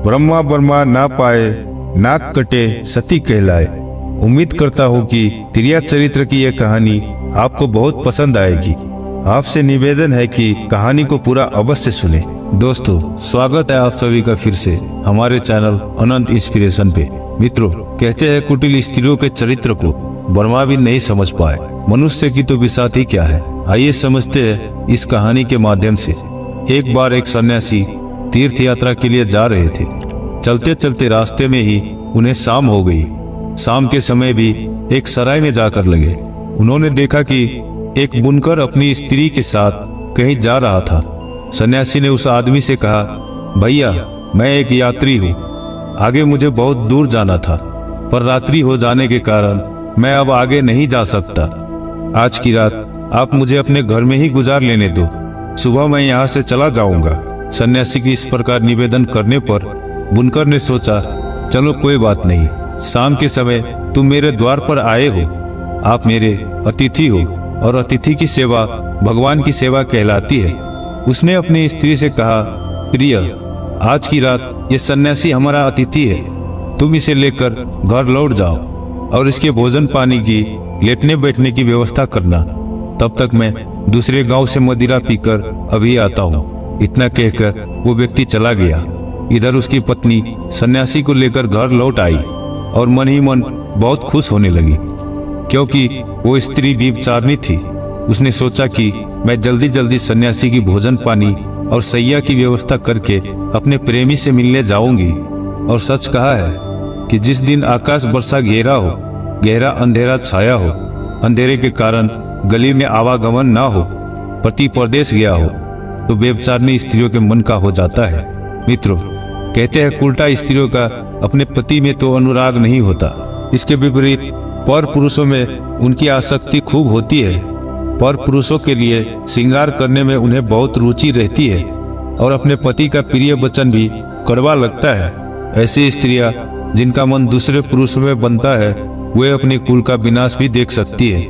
Brahma Burma ना पाए, नाक कटे सती कहलाए। उम्मीद करता हूँ कि तिरिया चरित्र की यह कहानी आपको बहुत पसंद आएगी। आपसे निवेदन है कि कहानी को पूरा अवश्य सुने। दोस्तों, स्वागत है आप सभी का फिर से हमारे चैनल अनंत इंस्पिरेशन पे। मित्रों, कहते हैं कुटिल स्त्रियों के चरित्र को ब्रह्मा भी नहीं समझ पाए, मनुष्य की तो बिसात ही क्या है। आइए समझते हैं इस कहानी के माध्यम से। एक बार एक सन्यासी तीर्थ यात्रा के लिए जा रहे थे। चलते चलते रास्ते में ही उन्हें शाम हो गई। शाम के समय भी एक सराय में जाकर लगे। उन्होंने देखा कि एक बुनकर अपनी स्त्री के साथ कहीं जा रहा था। सन्यासी ने उस आदमी से कहा, भैया मैं एक यात्री हूँ, आगे मुझे बहुत दूर जाना था, पर रात्रि हो जाने के कारण मैं अब आगे नहीं जा सकता। आज की रात आप मुझे अपने घर में ही गुजार लेने दो, सुबह मैं यहाँ से चला जाऊंगा। सन्यासी की इस प्रकार निवेदन करने पर बुनकर ने सोचा, चलो कोई बात नहीं, शाम के समय तुम मेरे द्वार पर आए हो, आप मेरे अतिथि हो और अतिथि की सेवा भगवान की सेवा कहलाती है। उसने अपनी स्त्री से कहा, प्रिय आज की रात ये सन्यासी हमारा अतिथि है, तुम इसे लेकर घर लौट जाओ और इसके भोजन पानी की लेटने बैठने की व्यवस्था करना, तब तक मैं दूसरे गांव से मदिरा पीकर अभी आता हूँ। इतना कहकर वो व्यक्ति चला गया। इधर उसकी पत्नी सन्यासी को लेकर घर लौट आई और मन ही मन बहुत खुश होने लगी, क्योंकि वो स्त्री व्यभिचारिणी थी। उसने सोचा कि मैं जल्दी जल्दी सन्यासी की भोजन पानी और सैया की व्यवस्था करके अपने प्रेमी से मिलने जाऊंगी। और सच कहा है कि जिस दिन आकाश वर्षा घेरा हो, गहरा अंधेरा छाया हो, अंधेरे के कारण गली में आवागमन ना हो, पति परदेश गया हो, तो व्यभिचारिणी स्त्रियों के मन का हो जाता है। मित्रों, कहते हैं उल्टा स्त्रियों का अपने पति में तो अनुराग नहीं होता, इसके विपरीत पर पुरुषों में उनकी आसक्ति खूब होती है। पर पुरुषों के लिए श्रृंगार करने में उन्हें बहुत रुचि रहती है और अपने पति का प्रिय वचन भी कड़वा लगता है। ऐसी स्त्रियां जिनका मन दूसरे पुरुषों में बनता है, वे अपने कुल का विनाश भी देख सकती है,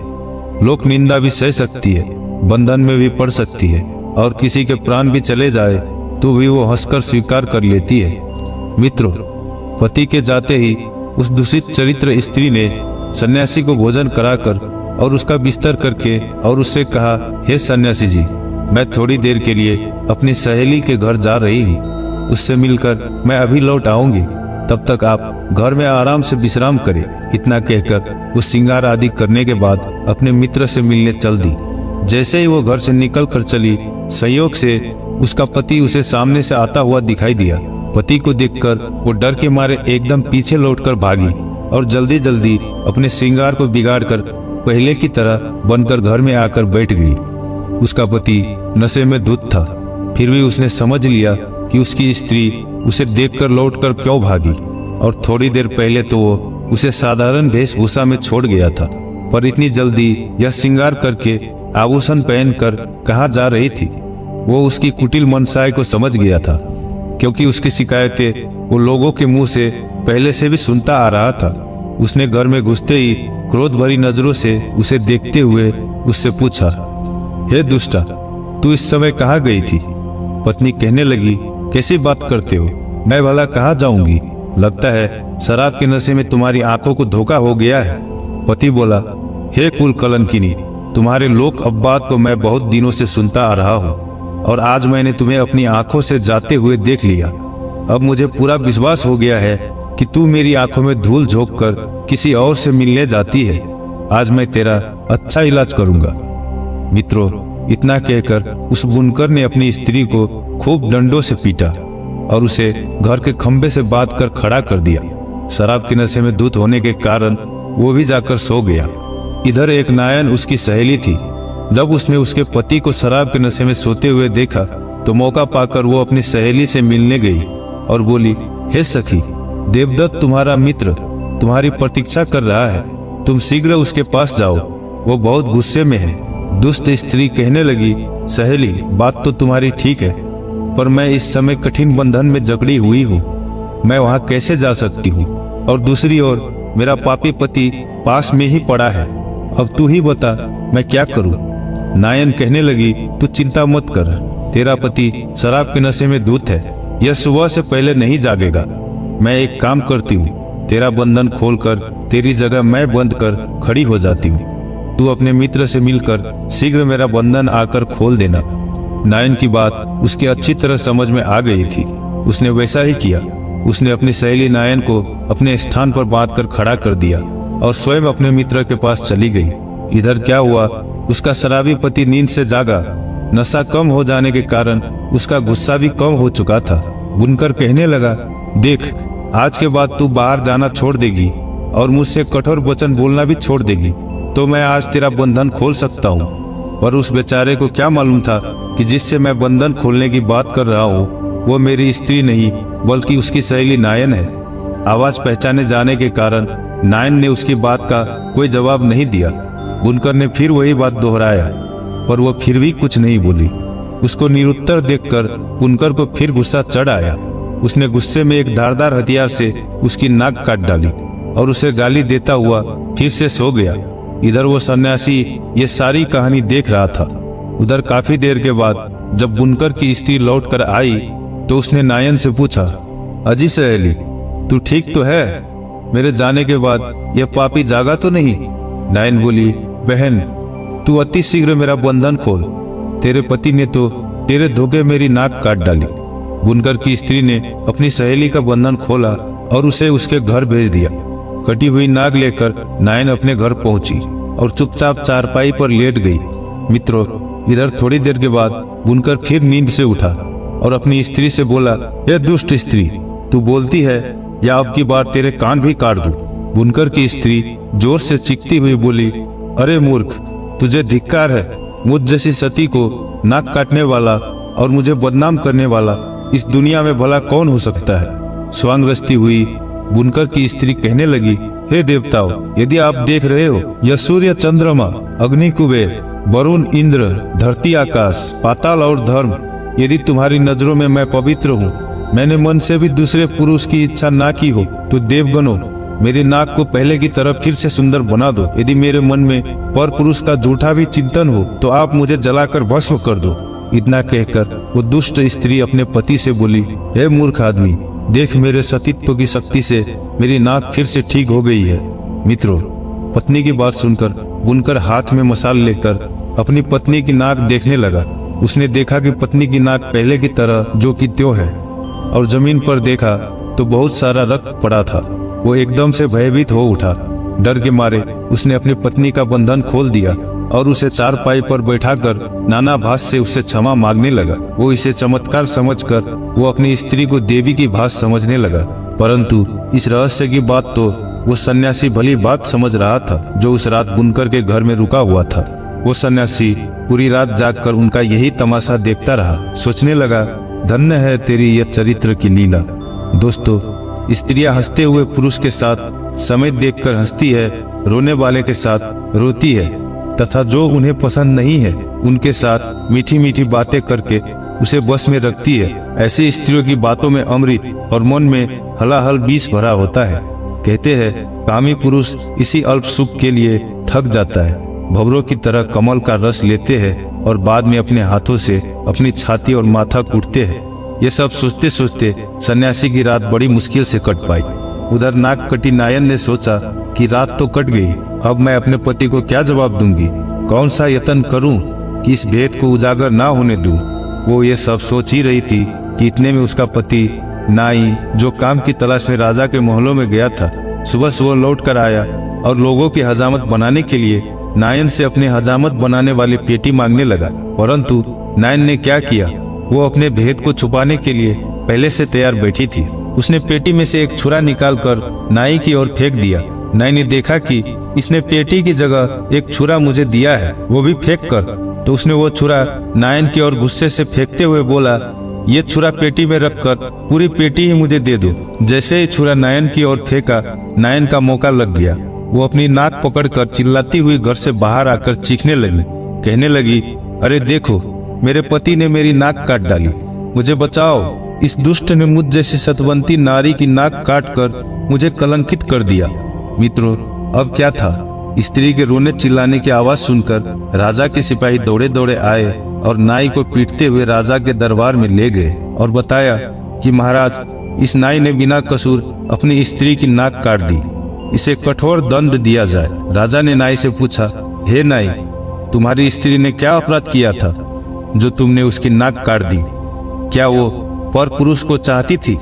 लोक निंदा भी सह सकती है, बंधन में भी पड़ सकती है और किसी के प्राण भी चले जाए तो भी वो हंसकर स्वीकार कर लेती है। मित्रों, पति के जाते ही उस दूषित चरित्र स्त्री ने सन्यासी को भोजन कराकर और उसका बिस्तर करके और उससे कहा, हे सन्यासी जी, मैं थोड़ी देर के लिए अपनी सहेली के घर जा रही हूँ, उससे मिलकर मैं अभी लौट आऊंगी, तब तक आप घर में आराम से विश्राम करें। इतना कहकर वो श्रृंगार आदि करने के बाद अपने मित्र से मिलने चल दी। जैसे ही वो घर से निकल कर चली, संयोग से उसका पति उसे सामने से आता हुआ दिखाई दिया। पति को देखकर वो डर के मारे एकदम पीछे लौटकर भागी और जल्दी जल्दी अपने श्रृंगार को बिगाड़कर पहले की तरह बनकर घर में आकर बैठ गई। उसका पति नशे में धुत था, फिर भी उसने समझ लिया कि उसकी स्त्री उसे देखकर लौटकर क्यों भागी, और थोड़ी देर पहले तो वो उसे साधारण वेशभूषा में छोड़ गया था, पर इतनी जल्दी यह श्रृंगार करके आभूषण पहनकर कहाँ जा रही थी। वो उसकी कुटिल मनसाय को समझ गया था, क्योंकि उसकी शिकायतें वो लोगों के मुंह से पहले से भी सुनता आ रहा था। उसने घर में घुसते ही क्रोध भरी नजरों से उसे देखते हुए उससे पूछा, हे दुष्टा, तू इस समय कहाँ गई थी? पत्नी कहने लगी, कैसी बात करते हो, मैं भला कहाँ जाऊंगी, लगता है शराब के नशे में तुम्हारी आंखों को धोखा हो गया है। पति बोला, हे कुल कलंकिनी, तुम्हारे लोक अपवाद को मैं बहुत दिनों से सुनता आ रहा हूँ और आज मैंने तुम्हें अपनी आंखों से जाते हुए देख लिया। अब मुझे पूरा विश्वास हो गया है कि तू मेरी आंखों में धूल झोंक कर किसी और से मिलने जाती है। आज मैं तेरा अच्छा इलाज करूंगा। मित्रों, इतना कहकर उस बुनकर ने अपनी स्त्री को खूब डंडों से पीटा और उसे घर के खंभे से बांध कर खड़ा कर दिया। शराब के नशे में धुत होने के कारण वो भी जाकर सो गया। इधर एक नायन उसकी सहेली थी। जब उसने उसके पति को शराब के नशे में सोते हुए देखा तो मौका पाकर वो अपनी सहेली से मिलने गई और बोली, हे सखी, देवदत्त तुम्हारा मित्र तुम्हारी प्रतीक्षा कर रहा है, तुम शीघ्र उसके पास जाओ, वो बहुत गुस्से में है। दुष्ट स्त्री कहने लगी, सहेली, बात तो तुम्हारी ठीक है, पर मैं इस समय कठिन बंधन में जकड़ी हुई हूँ, मैं वहाँ कैसे जा सकती हूँ, और दूसरी ओर मेरा पापी पति पास में ही पड़ा है, अब तू ही बता मैं क्या करूँ। नायन कहने लगी, तू चिंता मत कर, तेरा पति शराब के नशे में धुत है, यह सुबह से पहले नहीं जागेगा। मैं एक काम करती हूँ, तेरा बंधन खोलकर तेरी जगह मैं बंद कर खड़ी हो जाती हूँ। तू अपने मित्र से मिलकर शीघ्र मेरा बंधन आकर खोल देना। नायन की बात उसकी अच्छी तरह समझ में आ गई थी। उसने वैसा ही किया। उसने अपनी सहेली नायन को अपने स्थान पर बांध कर खड़ा कर दिया और स्वयं अपने मित्र के पास चली गई। इधर क्या हुआ, उसका शराबी पति नींद से जागा। नशा कम हो जाने के कारण उसका गुस्सा भी कम हो चुका था। बुनकर कहने लगा, देख, आज के बाद तू बाहर जाना छोड़ देगी और मुझसे कठोर वचन बोलना भी छोड़ देगी तो मैं आज तेरा बंधन खोल सकता हूँ। पर उस बेचारे को क्या मालूम था कि जिससे मैं बंधन खोलने की बात कर रहा हूँ वो मेरी स्त्री नहीं बल्कि उसकी सहेली नायन है। आवाज पहचाने जाने के कारण नायन ने उसकी बात का कोई जवाब नहीं दिया। बुनकर ने फिर वही बात दोहराया पर वह फिर भी कुछ नहीं बोली। उसको निरुत्तर देखकर बुनकर को फिर गुस्सा चढ़ आया। उसने गुस्से में एक धारदार हथियार से उसकी नाक काट डाली और उसे गाली देता हुआ फिर से सो गया। इधर वो सन्यासी ये सारी कहानी देख रहा था। उधर काफी देर के बाद जब बुनकर की स्त्री लौट कर आई तो उसने नायन से पूछा, अजी सहेली, तू ठीक तो है? मेरे जाने के बाद यह पापी जागा तो नहीं? नायन बोली, बहन, तू अति शीघ्र मेरा बंधन खोल। तेरे पति ने तो तेरे धोखे मेरी नाक काट डाली। बुनकर की स्त्री ने अपनी सहेली का बंधन खोला और उसे उसके घर भेज दिया। कटी हुई नाग लेकर नायन अपने घर पहुंची और चुपचाप चारपाई पर लेट गई। मित्रों, इधर थोड़ी देर के बाद बुनकर फिर नींद से उठा और अपनी स्त्री से बोला, यह दुष्ट स्त्री, तू बोलती है या अब की बार तेरे कान भी काट दूं। बुनकर की स्त्री जोर से चीखती हुई बोली, अरे मूर्ख, तुझे धिक्कार है। मुझ जैसी सती को नाक काटने वाला और मुझे बदनाम करने वाला इस दुनिया में भला कौन हो सकता है। स्वांग रचती हुई बुनकर की स्त्री कहने लगी, हे देवताओं, यदि आप देख रहे हो, यह सूर्य, चंद्रमा, अग्नि, कुबेर, वरुण, इंद्र, धरती, आकाश, पाताल और धर्म, यदि तुम्हारी नजरों में मैं पवित्र हूँ, मैंने मन से भी दूसरे पुरुष की इच्छा ना की हो, तो देवगणों, मेरी नाक को पहले की तरह फिर से सुंदर बना दो। यदि मेरे मन में पर पुरुष का झूठा भी चिंतन हो तो आप मुझे जलाकर भस्म कर दो। इतना कहकर वो दुष्ट स्त्री अपने पति से बोली, हे मूर्ख आदमी, देख, मेरे सतीत्व की शक्ति से मेरी नाक फिर से ठीक हो गई है। मित्रों, पत्नी की बात सुनकर बुनकर हाथ में मसाल लेकर अपनी पत्नी की नाक देखने लगा। उसने देखा कि पत्नी की नाक पहले की तरह जो कि त्यों है और जमीन पर देखा तो बहुत सारा रक्त पड़ा था। वो एकदम से भयभीत हो उठा। डर के मारे उसने अपनी पत्नी का बंधन खोल दिया और उसे चारपाई पर बैठाकर नाना भास से उससे क्षमा मांगने लगा। वो इसे चमत्कार समझकर वो अपनी स्त्री को देवी की भास समझने लगा, परंतु इस रहस्य की बात तो वो सन्यासी भली बात समझ रहा था जो उस रात बुनकर के घर में रुका हुआ था। वो सन्यासी पूरी रात जागकर उनका यही तमाशा देखता रहा। सोचने लगा, धन्य है तेरी यह चरित्र की लीला। दोस्तों, स्त्रियां हंसते हुए पुरुष के साथ समय देखकर हंसती है, रोने वाले के साथ रोती है तथा जो उन्हें पसंद नहीं है उनके साथ मीठी मीठी बातें करके उसे बस में रखती है। ऐसी स्त्रियों की बातों में अमृत और मन में हलाहल विष भरा होता है। कहते हैं, कामी पुरुष इसी अल्प सुख के लिए थक जाता है। भंवरों की तरह कमल का रस लेते हैं और बाद में अपने हाथों से अपनी छाती और माथा कूटते हैं। ये सब सोचते सोचते सन्यासी की रात बड़ी मुश्किल से कट पाई। उधर नाक कटी नायन ने सोचा कि रात तो कट गई, अब मैं अपने पति को क्या जवाब दूंगी, कौन सा यत्न करूं कि इस भेद को उजागर ना होने दूं। वो ये सब सोच ही रही थी कि इतने में उसका पति नाई, जो काम की तलाश में राजा के महलों में गया था, सुबह सुबह लौट कर आया और लोगों की हजामत बनाने के लिए नायन से अपने हजामत बनाने वाली पेटी मांगने लगा। परंतु नायन ने क्या किया, वो अपने भेद को छुपाने के लिए पहले से तैयार बैठी थी। उसने पेटी में से एक छुरा निकालकर नाई की ओर फेंक दिया। नाई ने देखा कि इसने पेटी की जगह एक छुरा मुझे दिया है, वो भी फेंक कर। तो उसने वो छुरा नायन की ओर गुस्से से फेंकते हुए बोला, ये छुरा पेटी में रखकर पूरी पेटी ही मुझे दे दो। जैसे ही छुरा नायन की ओर फेंका, नायन का मौका लग गया। वो अपनी नाक पकड़कर चिल्लाती हुई घर से बाहर आकर चीखने लगी। कहने लगी, अरे देखो, मेरे पति ने मेरी नाक काट डाली, मुझे बचाओ। इस दुष्ट ने मुझ जैसी सतवंती नारी की नाक काटकर मुझे कलंकित कर दिया। मित्रों, अब क्या था, स्त्री के रोने चिल्लाने की आवाज सुनकर राजा के सिपाही दौड़े दौड़े आए और नाई को पीटते हुए राजा के दरबार में ले गए और बताया कि महाराज, इस नाई ने बिना कसूर अपनी स्त्री की नाक काट दी, इसे कठोर दंड दिया जाए। राजा ने नाई से पूछा, हे नाई, तुम्हारी स्त्री ने क्या अपराध किया था जो तुमने उसकी नाक काट दी? क्या वो पर पुरुष को चाहती थी?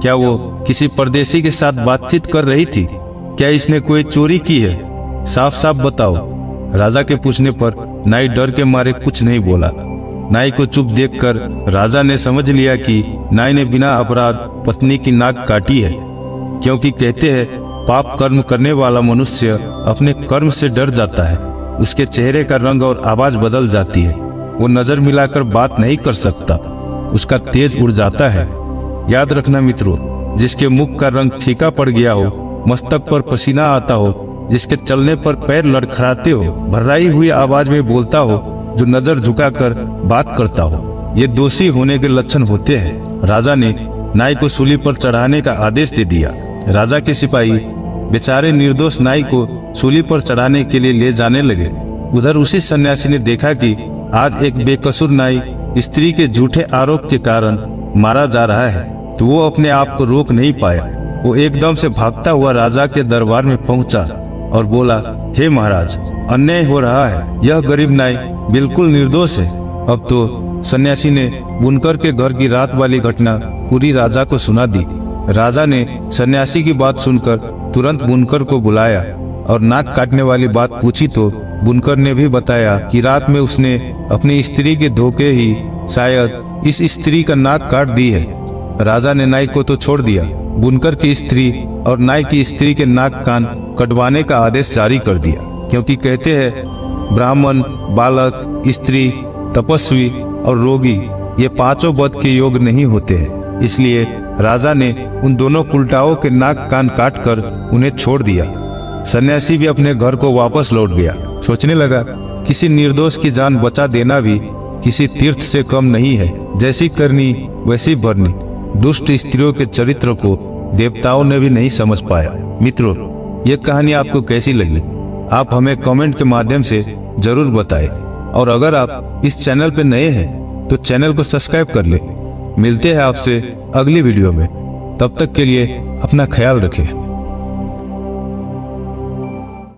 क्या वो किसी परदेशी के साथ बातचीत कर रही थी? क्या इसने कोई चोरी की है? साफ साफ बताओ। राजा के पूछने पर नाई डर के मारे कुछ नहीं बोला। नाई को चुप देखकर राजा ने समझ लिया कि नाई ने बिना अपराध पत्नी की नाक काटी है, क्योंकि कहते हैं पाप कर्म करने वाला मनुष्य अपने कर्म से डर जाता है। उसके चेहरे का रंग और आवाज बदल जाती है। वो नजर मिलाकर बात नहीं कर सकता, उसका तेज उड़ जाता है। याद रखना मित्रों, जिसके मुख का रंग फीका पड़ गया हो, मस्तक पर पसीना आता हो, जिसके चलने पर पैर लड़खड़ाते हो, भर्राई हुई आवाज में बोलता हो, जो नजर झुकाकर बात करता हो, ये दोषी होने के लक्षण होते हैं। राजा ने नाई को सूली पर चढ़ाने का आदेश दे दिया। राजा के सिपाही बेचारे निर्दोष नाई को सूली पर चढ़ाने के लिए ले जाने लगे। उधर उसी सन्यासी ने देखा कि आज एक बेकसूर नाई स्त्री के झूठे आरोप के कारण मारा जा रहा है, तो वो अपने आप को रोक नहीं पाया। वो एकदम से भागता हुआ राजा के दरबार में पहुंचा और बोला, हे महाराज, अन्याय हो रहा है, यह गरीब नाई बिल्कुल निर्दोष है। अब तो सन्यासी ने बुनकर के घर की रात वाली घटना पूरी राजा को सुना दी। राजा ने सन्यासी की बात सुनकर तुरंत बुनकर को बुलाया और नाक काटने वाली बात पूछी तो बुनकर ने भी बताया कि रात में उसने अपनी स्त्री के धोखे ही शायद इस स्त्री का नाक काट दी है। राजा ने नाई को तो छोड़ दिया, बुनकर की स्त्री और नाई की स्त्री के नाक कान कटवाने का आदेश जारी कर दिया, क्योंकि कहते हैं ब्राह्मण, बालक, स्त्री, तपस्वी और रोगी ये पांचों बद के योग नहीं होते हैं। इसलिए राजा ने उन दोनों उल्टाओं के नाक कान काट कर उन्हें छोड़ दिया। सन्यासी भी अपने घर को वापस लौट गया। सोचने लगा, किसी निर्दोष की जान बचा देना भी किसी तीर्थ से कम नहीं है। जैसी करनी वैसी भरनी। दुष्ट स्त्रियों के चरित्र को देवताओं ने भी नहीं समझ पाया। मित्रों, ये कहानी आपको कैसी लगी? आप हमें कमेंट के माध्यम से जरूर बताएं। और अगर आप इस चैनल पर नए हैं तो चैनल को सब्सक्राइब कर लें। मिलते हैं आपसे अगली वीडियो में। तब तक के लिए अपना ख्याल रखें।